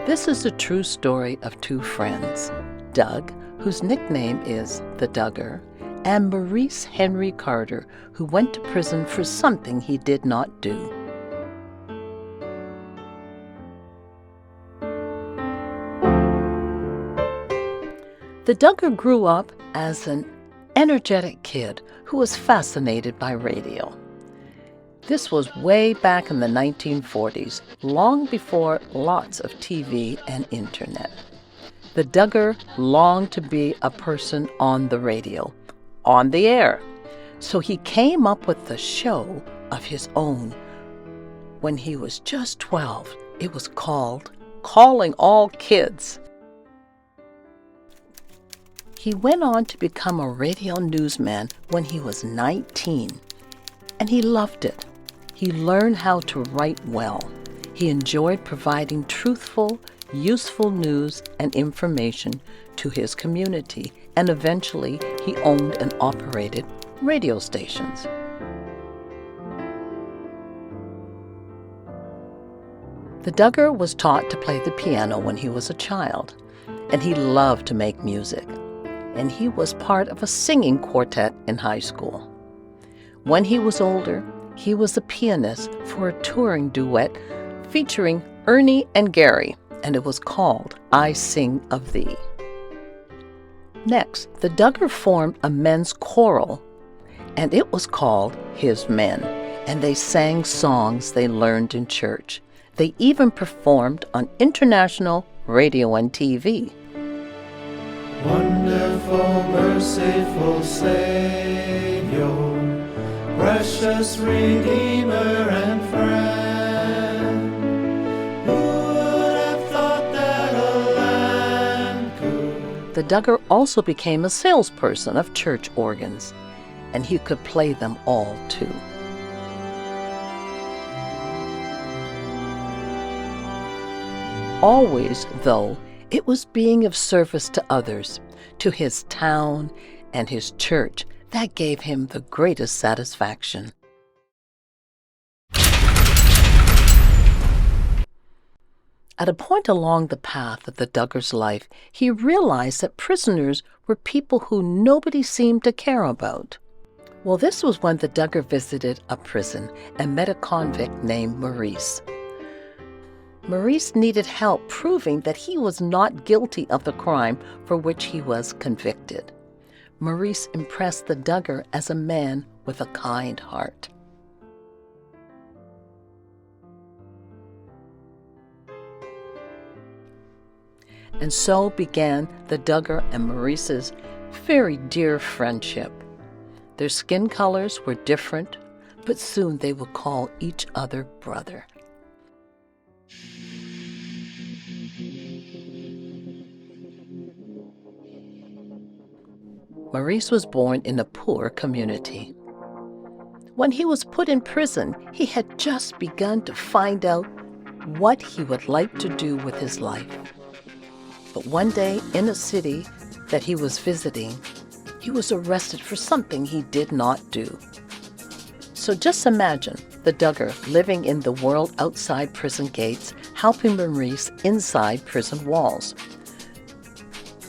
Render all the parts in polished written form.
This is a true story of two friends, Doug, whose nickname is the Douger, and Maurice Henry Carter, who went to prison for something he did not do. The Douger grew up as an energetic kid who was fascinated by radio. This was way back in the 1940s, long before lots of TV and internet. The Douger longed to be a person on the radio, on the air. So he came up with a show of his own. When he was just 12, it was called Calling All Kids. He went on to become a radio newsman when he was 19, and he loved it. He learned how to write well. He enjoyed providing truthful, useful news and information to his community, and eventually he owned and operated radio stations. The Douger was taught to play the piano when he was a child, and he loved to make music, and he was part of a singing quartet in high school. When he was older, he was a pianist for a touring duet featuring Ernie and Gary, and it was called I Sing of Thee. Next, the Douger formed a men's choral, and it was called His Men, and they sang songs they learned in church. They even performed on international radio and TV. Wonderful, merciful Savior, precious Redeemer and friend, who would have thought that a lamb could... The Douger also became a salesperson of church organs, and he could play them all too. Always, though, it was being of service to others, to his town and his church, that gave him the greatest satisfaction. At a point along the path of the Douger's life, he realized that prisoners were people who nobody seemed to care about. Well, this was when the Douger visited a prison and met a convict named Maurice. Maurice needed help proving that he was not guilty of the crime for which he was convicted. Maurice impressed the Douger as a man with a kind heart. And so began the Douger and Maurice's very dear friendship. Their skin colors were different, but soon they would call each other brother. Maurice was born in a poor community. When he was put in prison, he had just begun to find out what he would like to do with his life. But one day in a city that he was visiting, he was arrested for something he did not do. So just imagine the Douger living in the world outside prison gates, helping Maurice inside prison walls.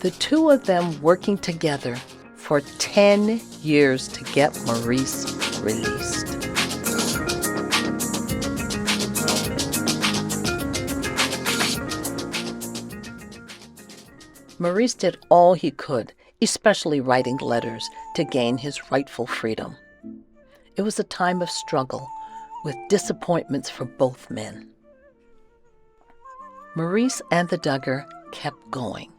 The two of them working together for 10 years to get Maurice released. Maurice did all he could, especially writing letters, to gain his rightful freedom. It was a time of struggle, with disappointments for both men. Maurice and the Douger kept going,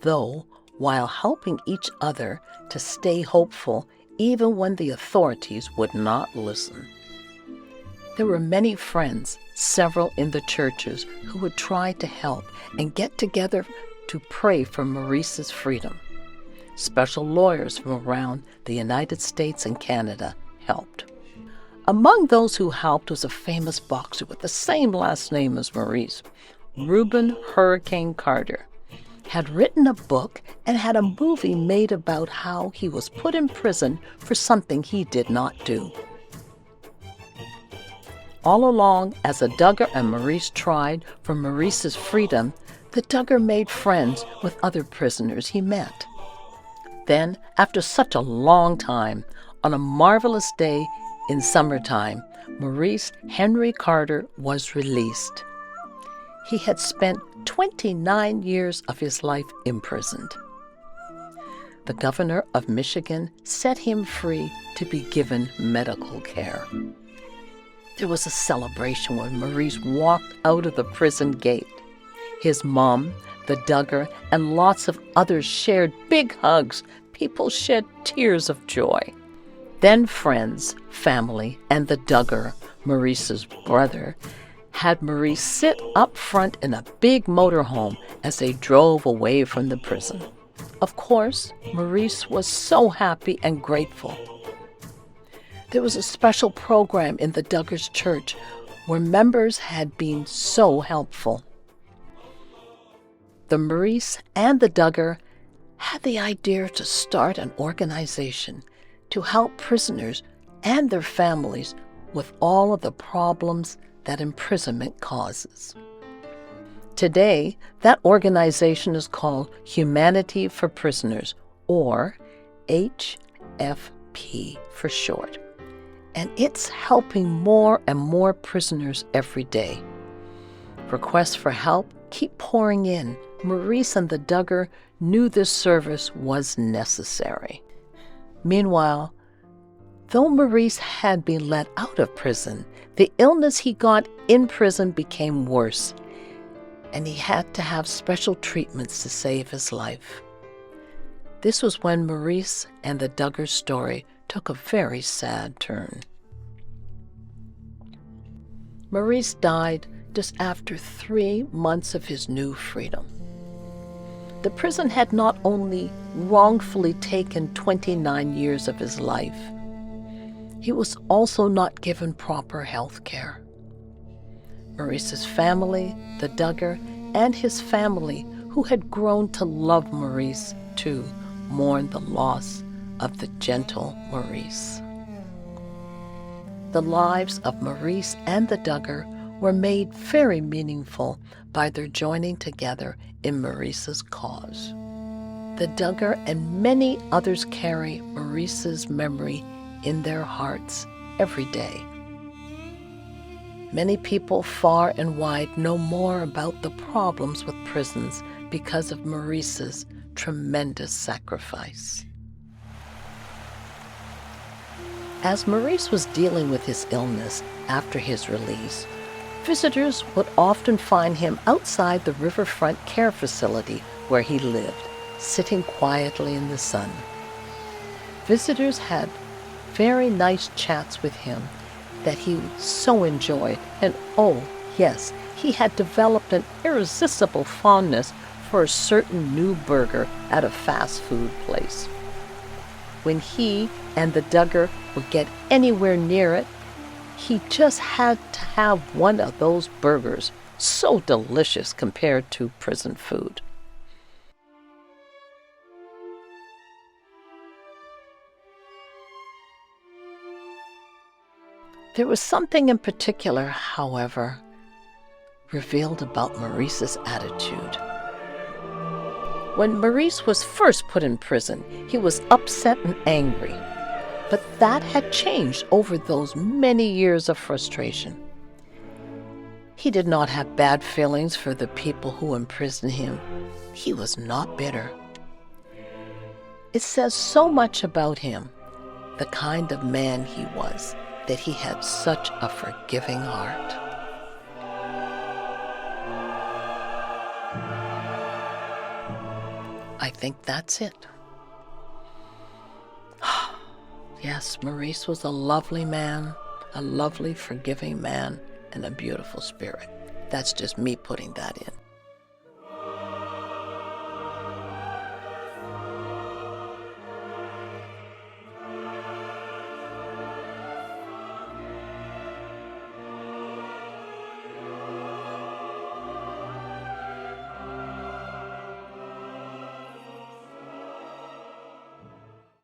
though while helping each other to stay hopeful even when the authorities would not listen. There were many friends, several in the churches, who would try to help and get together to pray for Maurice's freedom. Special lawyers from around the United States and Canada helped. Among those who helped was a famous boxer with the same last name as Maurice, Reuben "Hurricane" Carter. Had written a book and had a movie made about how he was put in prison for something he did not do. All along, as the Douger and Maurice tried for Maurice's freedom, the Douger made friends with other prisoners he met. Then, after such a long time, on a marvelous day in summertime, Maurice Henry Carter was released. He had spent 29 years of his life imprisoned. The governor of Michigan set him free to be given medical care. There was a celebration when Maurice walked out of the prison gate. His mom, the Douger, and lots of others shared big hugs. People shed tears of joy. Then friends, family, and the Douger, Maurice's brother, had Maurice sit up front in a big motorhome as they drove away from the prison. Of course, Maurice was so happy and grateful. There was a special program in the Douger's church where members had been so helpful. The Maurice and the Douger had the idea to start an organization to help prisoners and their families with all of the problems that imprisonment causes. Today, that organization is called Humanity for Prisoners, or HFP for short, and it's helping more and more prisoners every day. Requests for help keep pouring in. Maurice and the Douger knew this service was necessary. Meanwhile, though Maurice had been let out of prison, the illness he got in prison became worse, and he had to have special treatments to save his life. This was when Maurice and the Douger story took a very sad turn. Maurice died just after 3 months of his new freedom. The prison had not only wrongfully taken 29 years of his life, he was also not given proper health care. Maurice's family, the Douger, and his family, who had grown to love Maurice, too, mourned the loss of the gentle Maurice. The lives of Maurice and the Douger were made very meaningful by their joining together in Maurice's cause. The Douger and many others carry Maurice's memory in their hearts every day. Many people far and wide know more about the problems with prisons because of Maurice's tremendous sacrifice. As Maurice was dealing with his illness after his release, visitors would often find him outside the riverfront care facility where he lived, sitting quietly in the sun. Visitors had very nice chats with him that he so enjoyed, and oh, yes, he had developed an irresistible fondness for a certain new burger at a fast food place. When he and the Douger would get anywhere near it, he just had to have one of those burgers, so delicious compared to prison food. There was something in particular, however, revealed about Maurice's attitude. When Maurice was first put in prison, he was upset and angry. But that had changed over those many years of frustration. He did not have bad feelings for the people who imprisoned him. He was not bitter. It says so much about him, the kind of man he was, that he had such a forgiving heart. I think that's it. Yes, Maurice was a lovely man, a lovely, forgiving man, and a beautiful spirit. That's just me putting that in.